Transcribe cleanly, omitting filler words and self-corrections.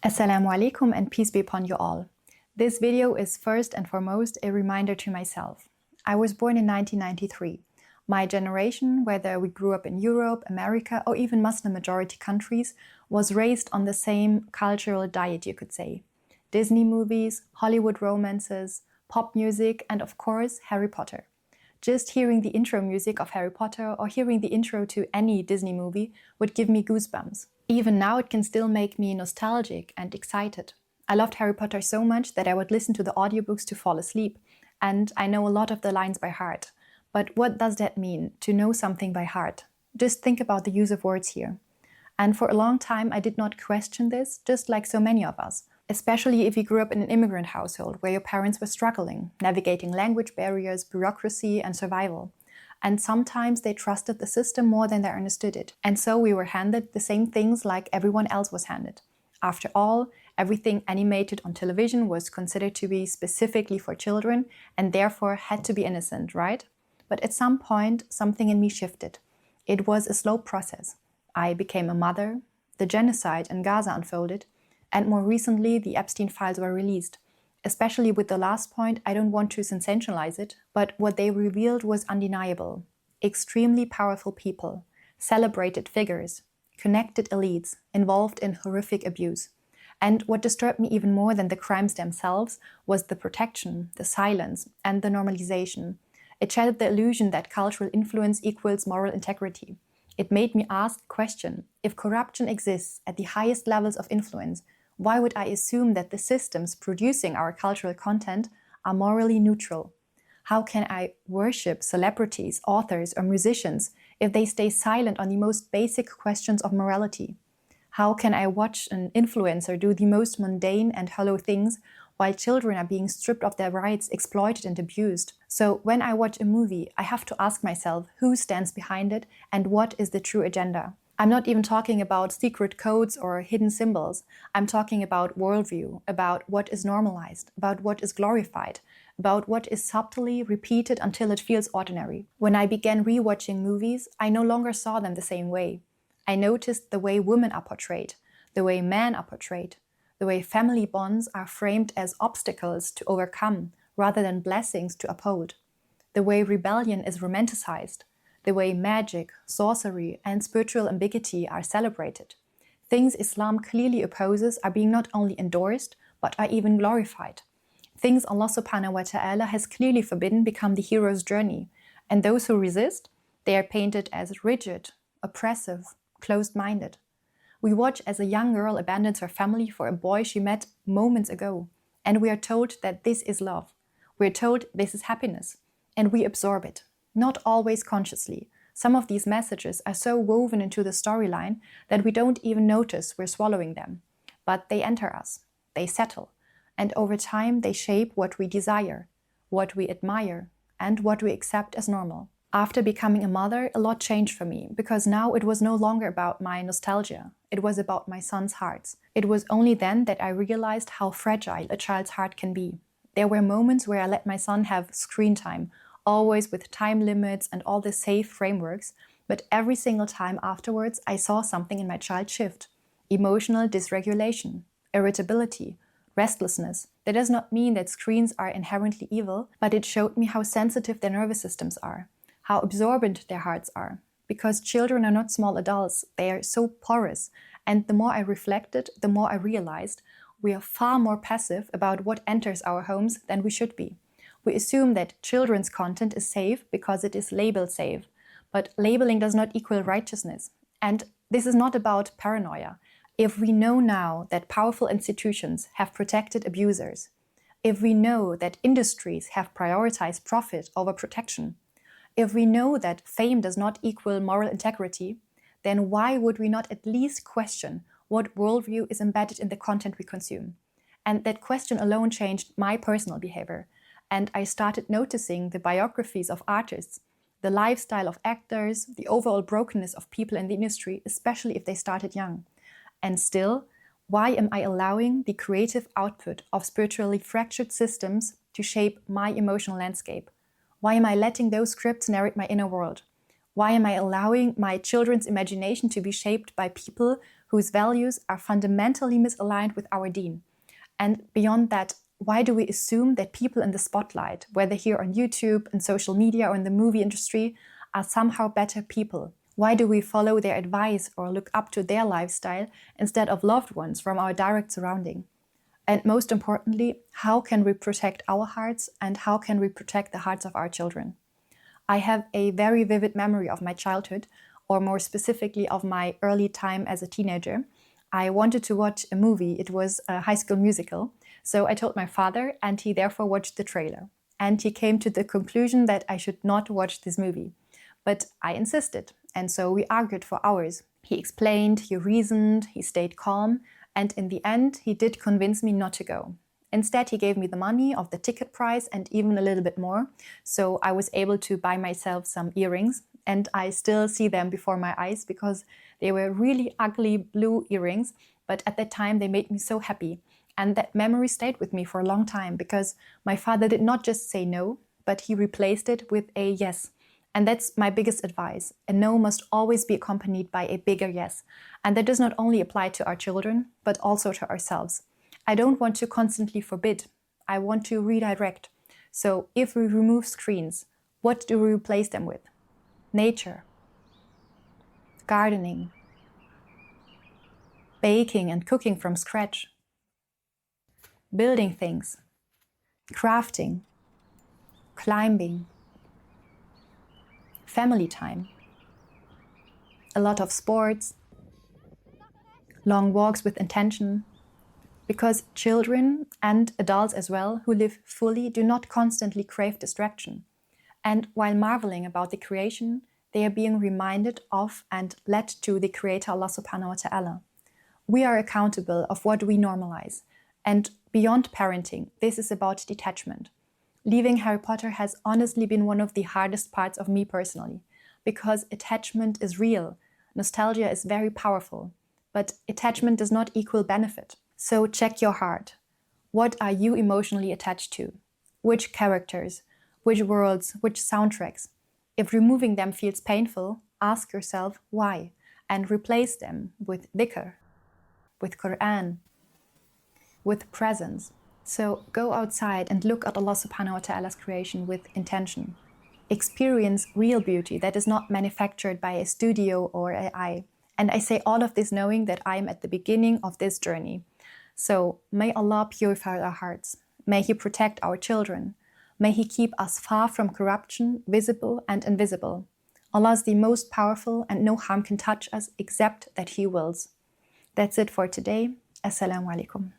Assalamu alaikum and peace be upon you all. This video is first and foremost a reminder to myself. I was born in 1993. My generation, whether we grew up in Europe, America, or even Muslim majority countries, was raised on the same cultural diet, you could say. Disney movies, Hollywood romances, pop music, and of course, Harry Potter. Just hearing the intro music of Harry Potter or hearing the intro to any Disney movie would give me goosebumps. Even now it can still make me nostalgic and excited. I loved Harry Potter so much that I would listen to the audiobooks to fall asleep, and I know a lot of the lines by heart. But what does that mean, to know something by heart? Just think about the use of words here. And for a long time I did not question this, just like so many of us. Especially if you grew up in an immigrant household where your parents were struggling, navigating language barriers, bureaucracy, and survival. And sometimes they trusted the system more than they understood it. And so we were handed the same things like everyone else was handed. After all, everything animated on television was considered to be specifically for children and therefore had to be innocent, right? But at some point, something in me shifted. It was a slow process. I became a mother, the genocide in Gaza unfolded, and more recently, the Epstein files were released. Especially with the last point, I don't want to sensationalize it, but what they revealed was undeniable. Extremely powerful people, celebrated figures, connected elites, involved in horrific abuse. And what disturbed me even more than the crimes themselves was the protection, the silence, and the normalization. It shattered the illusion that cultural influence equals moral integrity. It made me ask the question, if corruption exists at the highest levels of influence, why would I assume that the systems producing our cultural content are morally neutral? How can I worship celebrities, authors, or musicians if they stay silent on the most basic questions of morality? How can I watch an influencer do the most mundane and hollow things while children are being stripped of their rights, exploited and abused? So when I watch a movie, I have to ask myself who stands behind it and what is the true agenda. I'm not even talking about secret codes or hidden symbols. I'm talking about worldview, about what is normalized, about what is glorified, about what is subtly repeated until it feels ordinary. When I began rewatching movies, I no longer saw them the same way. I noticed the way women are portrayed, the way men are portrayed, the way family bonds are framed as obstacles to overcome rather than blessings to uphold, the way rebellion is romanticized, the way magic, sorcery, and spiritual ambiguity are celebrated. Things Islam clearly opposes are being not only endorsed, but are even glorified. Things Allah subhanahu wa ta'ala has clearly forbidden become the hero's journey, and those who resist, they are painted as rigid, oppressive, closed-minded. We watch as a young girl abandons her family for a boy she met moments ago, and we are told that this is love. We are told this is happiness, and we absorb it. Not always consciously. Some of these messages are so woven into the storyline that we don't even notice we're swallowing them. But they enter us, they settle, and over time they shape what we desire, what we admire, and what we accept as normal. After becoming a mother, a lot changed for me, because now it was no longer about my nostalgia. It was about my son's hearts. It was only then that I realized how fragile a child's heart can be. There were moments where I let my son have screen time, always with time limits and all the safe frameworks, but every single time afterwards I saw something in my child shift. Emotional dysregulation, irritability, restlessness. That does not mean that screens are inherently evil, but it showed me how sensitive their nervous systems are, how absorbent their hearts are. Because children are not small adults, they are so porous, and the more I reflected, the more I realized we are far more passive about what enters our homes than we should be. We assume that children's content is safe because it is labeled safe, but labeling does not equal righteousness. And this is not about paranoia. If we know now that powerful institutions have protected abusers, if we know that industries have prioritized profit over protection, if we know that fame does not equal moral integrity, then why would we not at least question what worldview is embedded in the content we consume? And that question alone changed my personal behavior. And I started noticing the biographies of artists, the lifestyle of actors, the overall brokenness of people in the industry, especially if they started young. And still, why am I allowing the creative output of spiritually fractured systems to shape my emotional landscape? Why am I letting those scripts narrate my inner world? Why am I allowing my children's imagination to be shaped by people whose values are fundamentally misaligned with our deen. And beyond that, why do we assume that people in the spotlight, whether here on YouTube, in social media, or in the movie industry, are somehow better people? Why do we follow their advice or look up to their lifestyle instead of loved ones from our direct surrounding? And most importantly, how can we protect our hearts and how can we protect the hearts of our children? I have a very vivid memory of my childhood, or more specifically of my early time as a teenager. I wanted to watch a movie. It was a High School Musical. So I told my father, and he therefore watched the trailer. And he came to the conclusion that I should not watch this movie. But I insisted, and so we argued for hours. He explained, he reasoned, he stayed calm, and in the end, he did convince me not to go. Instead, he gave me the money of the ticket price and even a little bit more, so I was able to buy myself some earrings, and I still see them before my eyes because they were really ugly blue earrings, but at that time they made me so happy. And that memory stayed with me for a long time because my father did not just say no, but he replaced it with a yes. And that's my biggest advice. A no must always be accompanied by a bigger yes. And that does not only apply to our children, but also to ourselves. I don't want to constantly forbid. I want to redirect. So if we remove screens, what do we replace them with? Nature, gardening, baking and cooking from scratch, building things, crafting, climbing, family time, a lot of sports, long walks with intention, because children and adults as well who live fully do not constantly crave distraction. And while marveling about the creation, they are being reminded of and led to the Creator Allah subhanahu wa ta'ala. We are accountable of what we normalize. And beyond parenting, this is about detachment. Leaving Harry Potter has honestly been one of the hardest parts of me personally, because attachment is real. Nostalgia is very powerful, but attachment does not equal benefit. So check your heart. What are you emotionally attached to? Which characters? Which worlds? Which soundtracks? If removing them feels painful, ask yourself why, and replace them with dhikr, with Quran, with presence. So go outside and look at Allah subhanahu wa ta'ala's creation with intention. Experience real beauty that is not manufactured by a studio or AI. And I say all of this knowing that I am at the beginning of this journey. So may Allah purify our hearts. May He protect our children. May He keep us far from corruption, visible and invisible. Allah is the most powerful and no harm can touch us except that He wills. That's it for today. Assalamu alaikum.